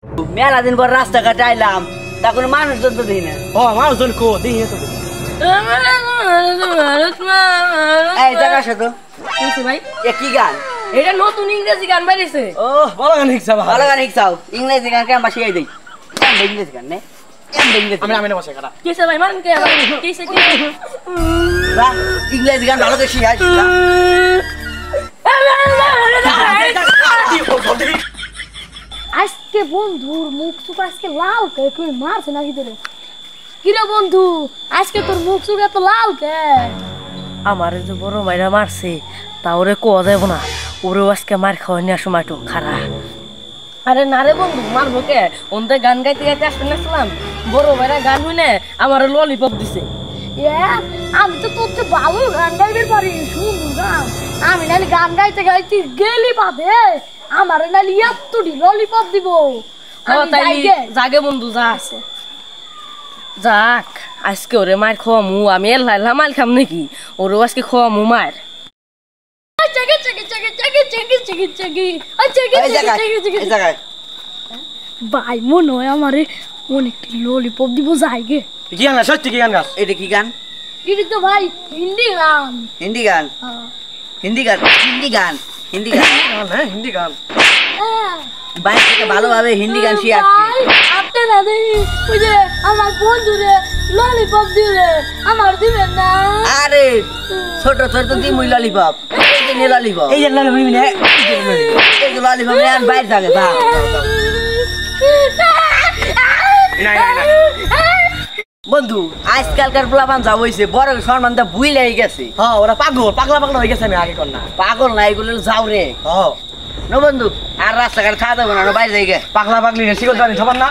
মেলা দিন পর রাস্তাঘাটে আইলাম, তা কোনো মানুষজন তো দেখি না। ও মানুষজন কো দেখি তো এই জায়গা তো ভাই কি গান? এটা নতুন ইংরেজি গান বাইরেছে। ও ভালো গান শিখছা ভাই। ভালো গান শিখছাও? ইংরেজি গান কেমন শিখাই দেই? ইংরেজি গান নে আমি আমি না বসে কাটা কিসে ভাই মারেন কে কিসে ইংরেজি গান ভালো করে শিখাই। আজকে বন্ধুর মুখ চুপ আজকে লাল কে তুই মারছে নাকি তোরে? কিরে বন্ধু আজকে তোর মুখ চুপ এত লাল কে? আমার যে বড় মাইরা মারছে তা ওরে কোয়া যাবো না, ওরেও আজকে মার খাওয়া নেওয়ার সময় একটু খারাপ। আরে না রে বন্ধু মারবো কে? ওনতে গান গাইতে গাইতে আসতে নাচলাম, বড় ভাইরা গান শুনে আমার ললিপপ দিছে। আমি তো তোর চেয়ে ভালো গান গাইতে পারি, সুন্দর গান। আমি নাহলে গান গাইতে গাইতে গেলি বাদে আমার নাহলে এতটি ললিপপ দিব। জাগে বন্ধু যা আছে যাক, আজকে ওরে মার খাওয়া মু আমি এল্লা মাল খাম নাকি? ওরেও আজকে খাওয়া মু মার। ভাই মনে হয় আমারে অনেকটি ললিপপ দিব যাইগে। কি গান সত্যি কি গান গাছ? এটা কি গান? এটা তো ভাই হিন্দি গান। হিন্দি গান? হিন্দি গান? হিন্দি গান? হিন্দি গান? হ্যাঁ হিন্দি গান। বাইরে থেকে ভালোভাবে হিন্দি গান শিখে আপনি না দেখি ওই যে আমার বন্ধুরে ললিপপ দিলে আমার দিবেন না? আরে ছোট ছোট তো দিমুই ললিপপ, ললিপপ এই যে ললিপপ নে এই যে ললিপপ নে বাইরে থাকে থাক। বন্ধু আজকালকার পোলাপান যা হইছে বড় সম্মান দা ভুই লেগে গেছে। হ্যাঁ ওরা পাগলা পাগলা হয়ে গেছে। আমি আগে কর না পাগল না, এগুলো যাও রে। হ্যাঁ না বন্ধু আর রাস্তাঘাট খাওয়া যাবো না, বাইরে যাই গে। পাগলা পাগলি শিকল জানি সবার না।